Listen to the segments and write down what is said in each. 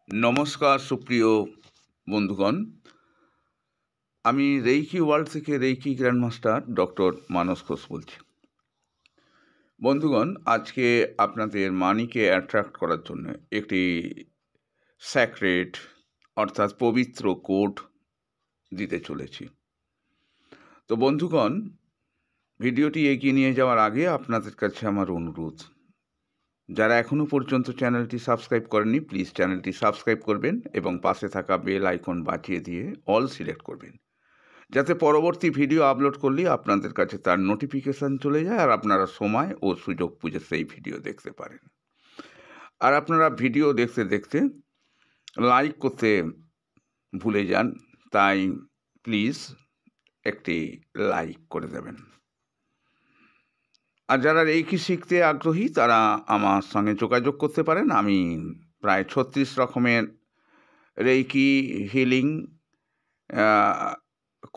নমস্কার সুপ্রিয় বন্ধুগণ, আমি রেইকি ওয়ার্ল্ড থেকে রেইকি গ্র্যান্ডমাস্টার ডক্টর মানস ঘোষ বলছি। বন্ধুগণ, আজকে আপনাদের মানিকে অ্যাট্রাক্ট করার জন্য একটি স্যাক্রেড অর্থাৎ পবিত্র কোড দিতে চলেছি। তো বন্ধুগণ, ভিডিওটি এগিয়ে নিয়ে যাওয়ার আগে আপনাদের কাছে আমার অনুরোধ, যারা এখনও পর্যন্ত চ্যানেলটি সাবস্ক্রাইব করেননি প্লিজ চ্যানেলটি সাবস্ক্রাইব করবেন এবং পাশে থাকা বেল আইকন বাজিয়ে দিয়ে অল সিলেক্ট করবেন, যাতে পরবর্তী ভিডিও আপলোড করলে আপনাদের কাছে তার নোটিফিকেশান চলে যায় আর আপনারা সময় ও সুযোগ বুঝে সেই ভিডিও দেখতে পারেন। আর আপনারা ভিডিও দেখতে দেখতে লাইক করতে ভুলে যান, তাই প্লিজ একটি লাইক করে দেবেন। আর যারা রেইকি শিখতে আগ্রহী তারা আমার সঙ্গে যোগাযোগ করতে পারেন। আমি প্রায় 36 রকমের রেইকি হিলিং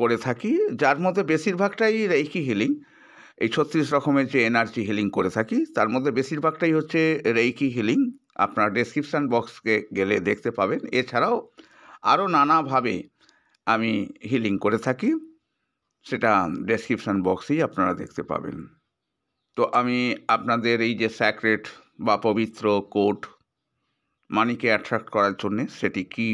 করে থাকি, যার মধ্যে বেশিরভাগটাই রেইকি হিলিং। এই 36 রকমের যে এনার্জি হিলিং করে থাকি তার মধ্যে বেশিরভাগটাই হচ্ছে রেইকি হিলিং। আপনার ডেসক্রিপশান বক্সকে গেলে দেখতে পাবেন। এছাড়াও আরও নানাভাবে আমি হিলিং করে থাকি, সেটা ডেসক্রিপশান বক্সেই আপনারা দেখতে পাবেন। তো আমি আপনাদের এই যে স্যাক্রেড বা পবিত্র কোড মানিকে অ্যাট্রাক্ট করার জন্যে সেটি কি,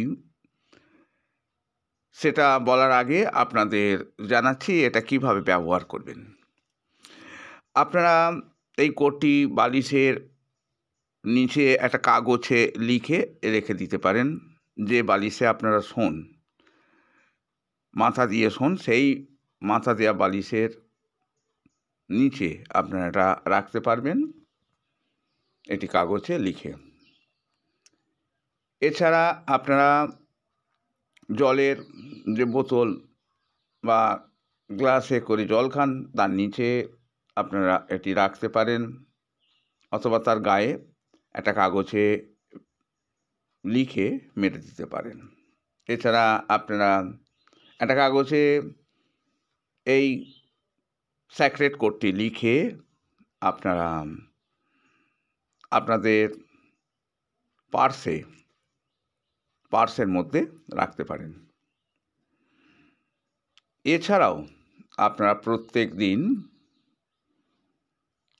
সেটা বলার আগে আপনাদের জানাচ্ছি এটা কিভাবে ব্যবহার করবেন। আপনারা এই কোডটি বালিশের নিচে একটা কাগজে লিখে রেখে দিতে পারেন। যে বালিশে আপনারা শোন, মাথা দিয়ে শোন, সেই মাথা দেওয়া বালিশের নিচে আপনারা এটা রাখতে পারবেন, এটি কাগজে লিখে। এছাড়া আপনারা জলের যে বোতল বা গ্লাসে করে জল খান তার নিচে আপনারা এটি রাখতে পারেন, অথবা তার গায়ে একটা কাগজে লিখে মেরে দিতে পারেন। এছাড়া আপনারা একটা কাগজে এই স্যাক্রেড কোডটি লিখে আপনারা আপনাদের পার্সের মধ্যে রাখতে পারেন। এছাড়াও আপনারা প্রত্যেক দিন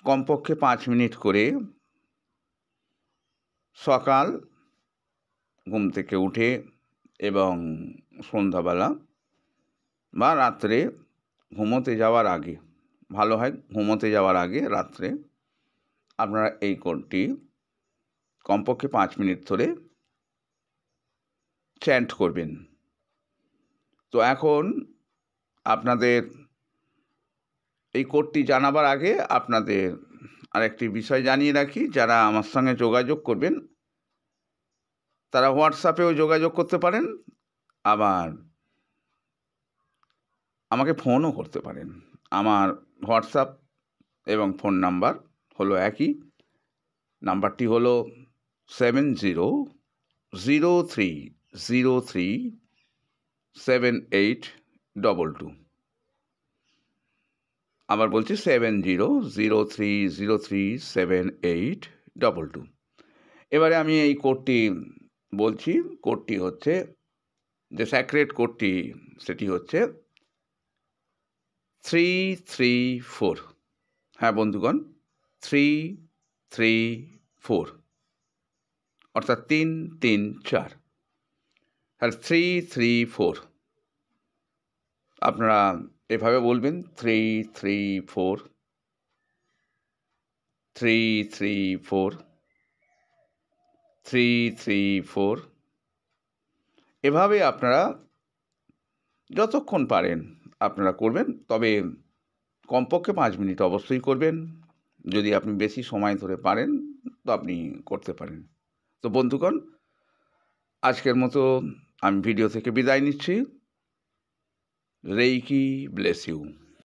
কমপক্ষে 5 মিনিট করে সকাল ঘুম থেকে উঠে এবং সন্ধ্যাবেলা বা রাত্রে ঘুমোতে যাওয়ার আগে, ভালো হয় ঘুমোতে যাওয়ার আগে রাত্রে আপনারা এই কোডটি কমপক্ষে 5 মিনিট ধরে চ্যান্ট করবেন। তো এখন আপনাদের এই কোডটি জানাবার আগে আপনাদের আরেকটি বিষয় জানিয়ে রাখি, যারা আমার সঙ্গে যোগাযোগ করবেন তারা হোয়াটসঅ্যাপেও যোগাযোগ করতে পারেন, আবার আমাকে ফোনও করতে পারেন। আমার হোয়াটসঅ্যাপ এবং ফোন নাম্বার হলো একই। নাম্বারটি হলো 7003037822। আবার বলছি 7003037822। এবারে আমি এই কোডটি বলছি। কোডটি হচ্ছে, যে স্যাক্রেড কোডটি সেটি হচ্ছে 334। হ্যাঁ বন্ধুগণ, 334 অর্থাৎ 334। আর 334 আপনারা এভাবে বলবেন, 334 334 334। এভাবে আপনারা যতক্ষণ পারেন আপনারা করবেন, তবে কমপক্ষে 5 মিনিট অবশ্যই করবেন। যদি আপনি বেশি সময় ধরে পারেন তো আপনি করতে পারেন। তো বন্ধুগণ, আজকের মতো আমি ভিডিও থেকে বিদায় নিচ্ছি। Reiki bless you.